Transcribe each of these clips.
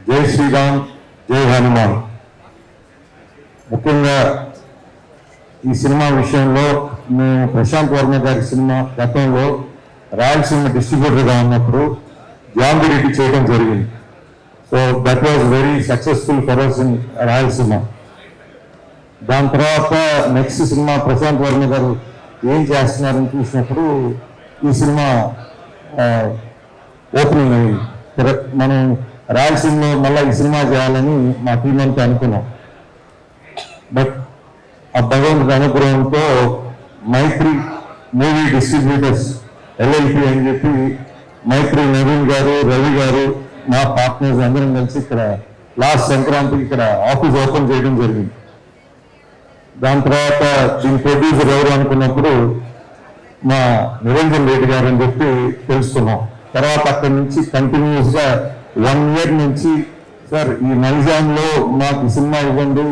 జై శ్రీరామ్, జై హనుమాన్. ముఖ్యంగా ఈ సినిమా విషయంలో మేము ప్రశాంత్ వర్మ గారి సినిమా గతంలో రాయలసీమ డిస్ట్రిబ్యూటర్గా ఉన్నప్పుడు జాంబీ రెడ్డి చేయడం జరిగింది. So that was very successful for us in Rayalaseema. దాని తర్వాత నెక్స్ట్ సినిమా ప్రశాంత్ వర్మ గారు ఏం చేస్తున్నారని చూసినప్పుడు ఈ సినిమా ఓపెనింగ్ అయింది. మనం రాయలసీమలో మళ్ళీ ఈ సినిమా చేయాలని మా టీం అంతా అనుకున్నాం. బట్ ఆ భగవంతుడి అనుగ్రహంతో మైత్రి మూవీ డిస్ట్రిబ్యూటర్స్ ఎల్ఎల్పి అని చెప్పి మైత్రి నవీన్ గారు, రవి గారు, మా పార్ట్నర్స్ అందరం కలిసి ఇక్కడ లాస్ట్ సంక్రాంతికి ఇక్కడ ఆఫీస్ ఓపెన్ చేయడం జరిగింది. దాని తర్వాత దీని ప్రొడ్యూసర్ ఎవరు అనుకున్నప్పుడు మా నిరంజన్ రెడ్డి గారు అని చెప్పి తెలుసుకున్నాం. తర్వాత అక్కడి నుంచి కంటిన్యూస్గా 1 year నుంచి సార్ ఈ నైజాంలో మాకు సినిమా ఇవ్వండి,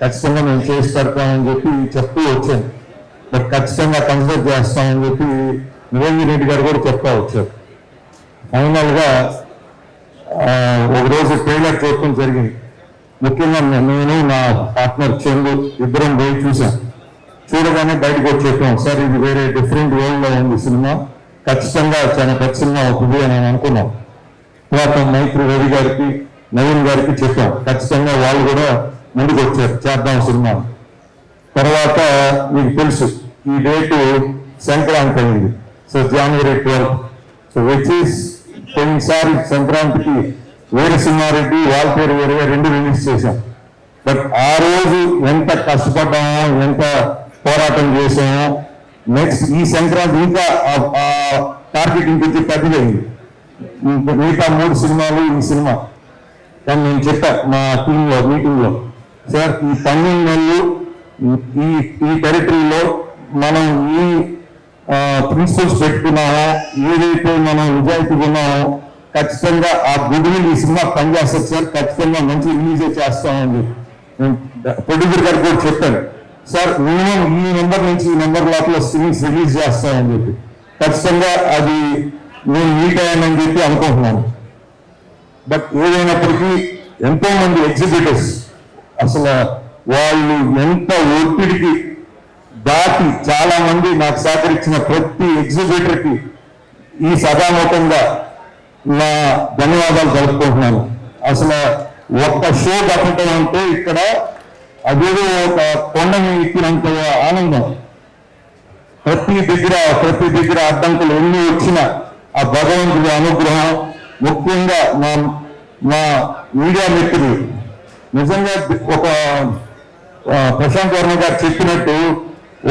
ఖచ్చితంగా మేము చేసి పెడతామని చెప్పి చెప్తూ వచ్చాను. బట్ ఖచ్చితంగా కన్సిడర్ చేస్తామని చెప్పి నిరంజన్ రెడ్డి గారు కూడా చెప్తా వచ్చారు. ఫైనల్గా ఒకరోజు ట్రైలర్ చూడటం జరిగింది. ముఖ్యంగా నేను నా పార్ట్నర్ చందు ఇద్దరం పోయి చూసాం. చూడగానే బయటకు వచ్చి చెప్పాం, సార్ ఇది వేరే డిఫరెంట్ వరల్డ్లో ఉంది సినిమా, ఖచ్చితంగా చాలా పెద్ద సినిమా అవుతుంది అని అనుకున్నాం. తర్వాత మైత్రి రవి గారికి, నవీన్ గారికి చెప్పాం. ఖచ్చితంగా వాళ్ళు కూడా ముందుకు వచ్చారు, చేద్దాం సినిమా. తర్వాత మీకు తెలుసు ఈ డేటు సంక్రాంతి అయింది. So January 12th. So which పోయినసారి సంక్రాంతికి వీరసింహారెడ్డి, వాల్పేరు వేరుగా 2 రిలీజ్ చేశాం. బట్ ఆ రోజు ఎంత కష్టపడ్డామో, ఎంత పోరాటం చేసామో, నెక్స్ట్ ఈ సంక్రాంతి ఇంకా టార్గెట్ ఇంకొంచెం పెద్దదైంది. మిగతా 3 సినిమాలు ఈ సినిమా. కానీ నేను చెప్పా మా టీంలో మీటింగ్లో, సార్ ఈ 12 నెలలు ఈ టెరిటరీలో మనం ఈ ప్రిన్సిపల్స్ పెట్టుకున్నామో, ఏదైతే మనం నిజాయితీగా ఉన్నామో, ఖచ్చితంగా ఆ గుడిని ఈ సినిమా పనిచేస్తుంది సార్, ఖచ్చితంగా మంచి రిలీజే చేస్తామని ప్రొడ్యూసర్ గారికి కూడా చెప్పాను. సార్ మినిమం ఈ నెంబర్ నుంచి ఈ నెంబర్ లోపల సిరీస్ రిలీజ్ చేస్తామని చెప్పి ఖచ్చితంగా అది నేను మీట్ అయ్యానని చెప్పి అనుకుంటున్నాను. బట్ ఏదైనప్పటికీ ఎంతో మంది ఎగ్జిబిటర్స్ అసలు వాళ్ళు ఎంత ఒత్తిడికి దాటి చాలా మంది నాకు సహకరించిన ప్రతి ఎగ్జిబిటర్కి ఈ సభాముఖంగా నా ధన్యవాదాలు తెలుపుకుంటున్నాను. అసలు ఒక్క షో కట్టడం అంటే ఇక్కడ అదేదో ఒక కొండని ఎక్కినంత ఆనందం. ప్రతి దగ్గర అడ్డంకులు ఎన్ని వచ్చినా ఆ భగవంతుడి అనుగ్రహం, ముఖ్యంగా మా మీడియా మిత్రులు, నిజంగా ఒక ప్రశాంత్ వర్మ గారు చెప్పినట్టు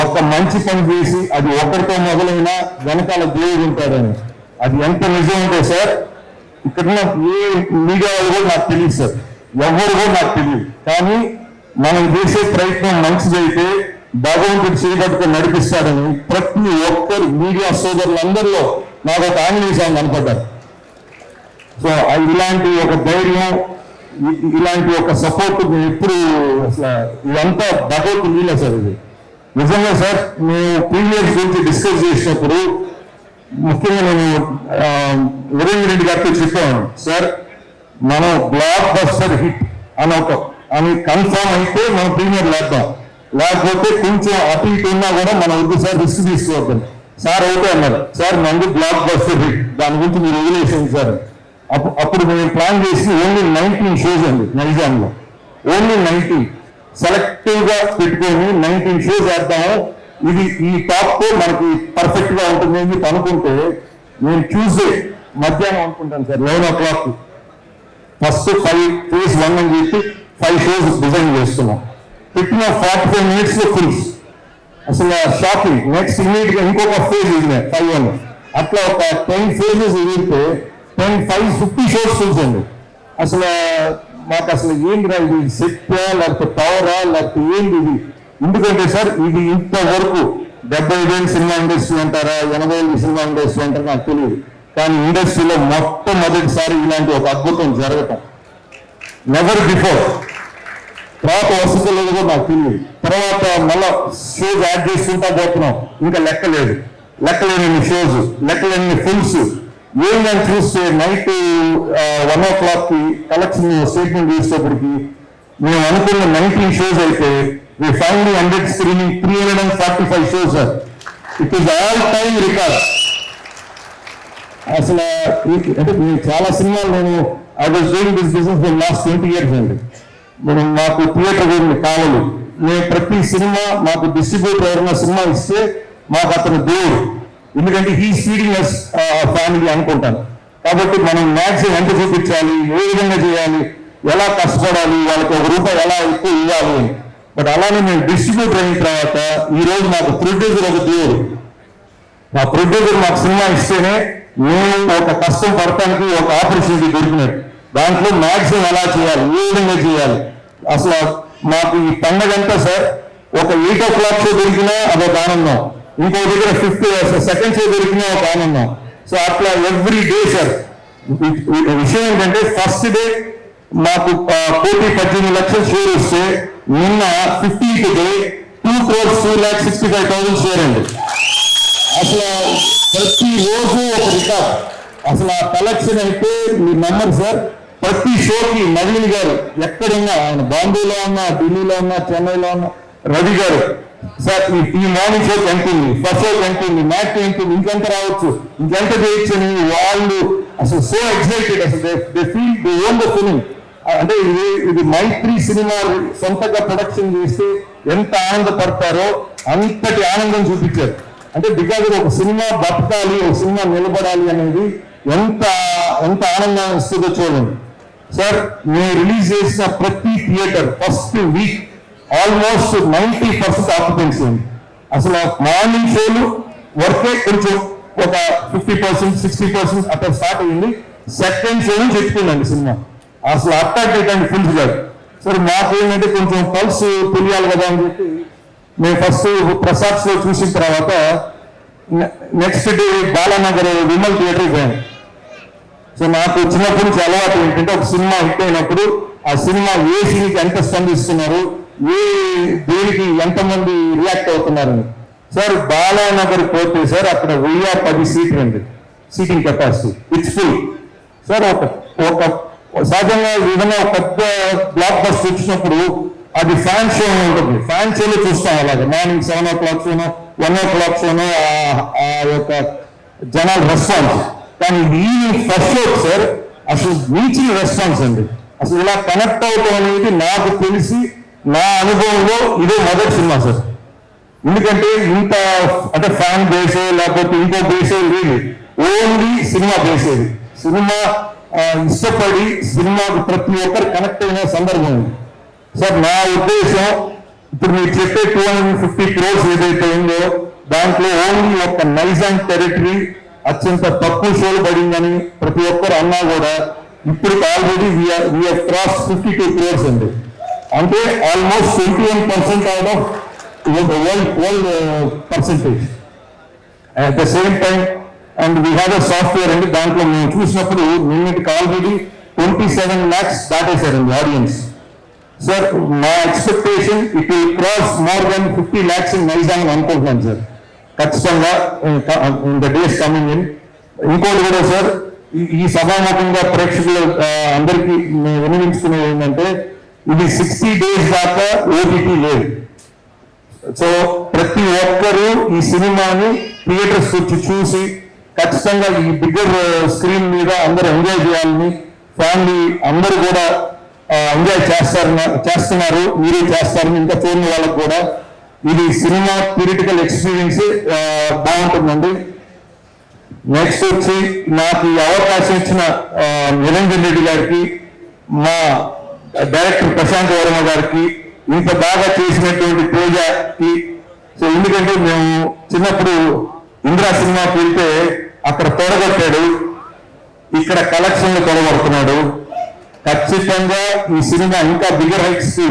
ఒక మంచి పని చేసి అది ఒకరితో మొదలైనా వెనకాల దేవుడు ఉంటాడని, అది ఎంత నిజం ఉంటే సార్ ఇక్కడ ఏ మీడియా వాళ్ళు కూడా నాకు తెలియదు సార్, ఎవరు కూడా నాకు తెలియదు. కానీ మనం చేసే ప్రయత్నం మంచిదైతే భగవంతుడు చేయబట్టుకొని నడిపిస్తాడని ప్రతి ఒక్కరు మీడియా సోదరులందరిలో నాకు ఒక ఆంగ్లేయం కనపడ్డారు. సో ఇలాంటి ఒక ధైర్యం, ఇలాంటి ఒక సపోర్ట్ ఎప్పుడు అసలు ఇదంతా భగవంతుడు వీలే సార్. ఇది నిజంగా సార్ మేము ప్రీవియస్ గురించి డిస్కస్ చేసినప్పుడు ముఖ్యంగా నేను నిరంజన్ రెడ్డి గారితో చెప్పాను, సార్ మనం బ్లాక్ బస్టర్ హిట్ అని కన్ఫర్మ్ అయితే మనం ప్రీమియర్ లేద్దాం, లేకపోతే కొంచెం అటు ఇటు ఉన్నా కూడా మనం వద్దు సార్, రిస్క్ తీసుకోవద్దాం. సార్ అయితే అన్నారు, సార్ మంది బ్లాక్ బస్టర్ హిట్, దాని గురించి మీరు వదిలేసింది సార్. అప్పుడు మేము ప్లాన్ చేసి ఓన్లీ 19 షోస్ అండి నైజాంలో, ఓన్లీ 19 సెలెక్టివ్గా పెట్టుకొని 19 షోస్ వేద్దాము, ఇది ఈ టాప్ మనకి పర్ఫెక్ట్ గా ఉంటుంది అని అనుకుంటే నేను ట్యూస్డే మధ్యాహ్నం అనుకుంటాను సార్ 11 o'clock ఫస్ట్ 5 phase 1 అని చెప్పి 5 షోస్ డిజైన్ చేస్తున్నాం. పెట్టిన 45 minutes లో ఫుల్స్, అసలు షాకింగ్. నెక్స్ట్ ఇమీడియట్ గా ఇంకొక ఫేజ్ ఉంది 5 అట్లా ఒక 10 phases ఎగిరితే 10, 5, 50 షోస్ ఫుల్స్ అండి. అసలు మాకు అసలు ఏంటి రా ఇది, శక్తియా లేకపోతే పవరా లేకపోతే ఏంటి ఇది? ఎందుకంటే సార్ ఇది ఇంతవరకు 70 సినిమా ఇండస్ట్రీ అంటారా, 80 సినిమా ఇండస్ట్రీ అంటారా నాకు తెలియదు. కానీ ఇండస్ట్రీలో మొట్టమొదటిసారి ఇలాంటి ఒక అద్భుతం జరగటం, నెవర్ బిఫోర్. తర్వాత వసతులు కూడా నాకు తెలియదు. తర్వాత మళ్ళా షోస్ యాడ్ చేసుకుంటా పోతున్నాం, ఇంకా లెక్కలేని షోస్, లెక్కలేని ఫుల్స్. ఏంటని చూస్తే నైట్ 1 o'clock కలెక్షన్ స్టేట్మెంట్ చూసేటప్పటికి మేము అనుకున్న 19 shows అయితే we finally ended screening 345 shows, sir. It is all time record. అసలు అంటే చాలా సినిమాలు నేను I was doing this business for last 20 years అండి. మనం మాకు థియేటర్ కావాలి. మేము ప్రతి సినిమా మాకు డిస్ట్రిబ్యూటర్ ఎవరైనా సినిమా ఇస్తే మాకు అతను దేవుడు, ఎందుకంటే హీ ఫీడింగ్ అస్ ఫ్యామిలీ అనుకుంటాను. కాబట్టి మనం మ్యాక్సిమం ఎంత చూపించాలి, ఏ విధంగా చేయాలి, ఎలా కష్టపడాలి, వాళ్ళకి ₹1 ఎలా ఎక్కువ ఇవ్వాలి అని. బట్ అలానే నేను డిస్ట్రిబ్యూటర్ అయిన తర్వాత ఈ రోజు నాకు ప్రొడ్యూసర్ ఒక దేవుడు. మా ప్రొడ్యూసర్ మాకు సినిమా ఇస్తేనే మేము ఒక కష్టం పడటానికి ఒక ఆపర్చునిటీ దొరికినట్టు. దాంట్లో మ్యాక్సిమం ఎలా చేయాలి, ఏ విధంగా చేయాలి. అసలు మాకు ఈ పండగంతా సార్ ఒక 8 o'clock షో దొరికినా అదొక ఆనందం, ఇంకో దగ్గర 52nd షో దొరికినా ఒక ఆనందం. సో అట్లా ఎవ్రీ డే సార్. విషయం ఏంటంటే ఫస్ట్ డే మాకు 18 లక్షల షేర్ వస్తే నిన్న 15th డే 2,02,65,000 షేర్ అండి. అసలు ప్రతి రోజు ఒక రికార్డ్. అసలు ఆ కలెక్షన్ అయితే మీరు నమ్మరు సార్. ప్రతి షోకి నవీన్ గారు ఎక్కడున్నా, ఆయన బాంబేలో ఉన్నా, ఢిల్లీలో ఉన్నా, చెన్నైలో ఉన్నా, రవి గారు సార్ ఈ మార్నింగ్ షోకి ఎంత ఉంది, ఫస్ట్ షోకి ఎంత ఉంది, మ్యాచ్ ఎంత ఉంది, ఇంకెంత రావచ్చు, ఇంకెంత చేయొచ్చు అని వాళ్ళు అసలు సో ఎక్సైటెడ్. అసలు they feel they own the film. అంటే ఇది మైత్రి సినిమా సొంతగా ప్రొడక్షన్ చేస్తే ఎంత ఆనందపడతారో అంతటి ఆనందం చూపించారు. అంటే బికాజ్ ఒక సినిమా బతకాలి, ఒక సినిమా నిలబడాలి అనేది ఎంత ఎంత ఆనందం ఇస్తుందో చూడండి సార్. మేము రిలీజ్ చేసిన ప్రతి theatre first week almost 90% occupancy ఉంది. అసలు మార్నింగ్ షోలు వర్కే కొంచెం ఒక 50%, 60% అట్లా స్టార్ట్ అయ్యింది. సెకండ్ షో నుంచి చెప్పుకుందండి సినిమా. అసలు అట్టాక్ట్ ఫుల్స్ కాదు సార్. మాకు ఏంటంటే కొంచెం పల్స్ తెలియాలి కదా అని చెప్పి మేము ఫస్ట్ ప్రసాద్ షో చూసిన తర్వాత next day Balanagar Vimal theatre పోయాను. సో నాకు చిన్నప్పటి నుంచి అలవాటు ఏంటంటే ఒక సినిమా హిట్ అయినప్పుడు ఆ సినిమా ఏ సీన్కి ఎంత స్పందిస్తున్నారు, దేనికి ఎంతమంది రియాక్ట్ అవుతున్నారని. సార్ బాలానగర్ పోతే సార్ అక్కడ 1010 సీట్లు అండి, seating capacity, it's full sir. ఒక సహజంగా ఏదైనా పెద్ద బ్లాక్ బస్టర్ వచ్చినప్పుడు అది ఫ్యాన్ షో ఉంటుంది, ఫ్యాన్ షోలో చూస్తాం. అలాగే మార్నింగ్ 7 o'clock షోనో 1 o'clock షోనో ఆ యొక్క జనాల రెస్పాన్స్. కానీ ఈవినింగ్ ఫస్ట్ షో సార్ అసలు మించిన రెస్పాన్స్ అండి. అసలు ఇలా కనెక్ట్ అవటం అనేది నాకు తెలిసి నా అనుభవంలో ఇదే మొదటి సినిమా సార్. ఎందుకంటే ఇంత అంటే ఫ్యాన్ బేసే లేకపోతే ఇంకో బేసే లేదు, ఓన్లీ సినిమా బేసేది. సినిమా ఇష్టపడి సినిమాకు ప్రతి ఒక్కరు కనెక్ట్ అయిన సందర్భం ఉంది సార్. నా ఉద్దేశం ఇప్పుడు మీరు చెప్పే 250 crores ఏదైతే ఉందో దాంట్లో ఓన్లీ ఒక నైజాం టెరిటరీ అత్యంత తక్కువ షోలు పడిందని ప్రతి ఒక్కరు అన్నా కూడా ఇప్పుడు ఆల్రెడీ వీ క్రాస్ 52 crores అండి. అంటే almost 21% out of world percentage. At the same time and we have a software అండి. దాంట్లో మేము చూసినప్పుడు నిన్నటికి ఆల్రెడీ 27 lakhs దాటేశారండి ఆడియన్స్. సార్ మా expectation it will cross more than 50 lakhs in Nizam అనుకుంటున్నాను సార్ ఖచ్చితంగా in the days coming in. ఇంకోటి కూడా సార్ ఈ సభాముఖంగా ప్రేక్షకులు అందరికీ వినియోగించుకునేది ఏంటంటే ఇది 60 days దాకా ఓటీటీ లేదు. సో ప్రతి ఒక్కరూ ఈ సినిమాని థియేటర్స్ వచ్చి చూసి ఖచ్చితంగా ఈ బిగ్గర్ స్క్రీన్ మీద అందరూ ఎంజాయ్ చేయాలని, ఫ్యామిలీ అందరూ కూడా ఎంజాయ్ చేస్తున్నారు, మీరు చేస్తారని ఇంకా చూడని వాళ్ళకు కూడా ఇది సినిమా థియేటికల్ ఎక్స్పీరియన్స్ బాగుంటుందండి. నెక్స్ట్ వచ్చి నాకు ఈ అవకాశం ఇచ్చిన నిరంజన్ రెడ్డి గారికి, మా డైరెక్టర్ ప్రశాంత్ వర్మ గారికి, ఇంత బాగా చేసినటువంటి తేజకి. సో ఎందుకంటే మేము చిన్నప్పుడు ఇంద్రా సినిమాకి వెళ్తే అక్కడ తొడగొట్టాడు, ఇక్కడ కలెక్షన్లు తొడగొడుతున్నాడు. ఖచ్చితంగా ఈ సినిమా ఇంకా బిగ్గర్ హైట్స్ కి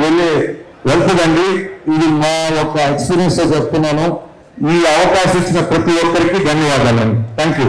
వెళ్తుందండి. ఇది మా యొక్క ఎక్స్పీరియన్స్ తో చెప్తున్నాను. ఈ అవకాశం ఇచ్చిన ప్రతి ఒక్కరికి ధన్యవాదాలండి. Thank you.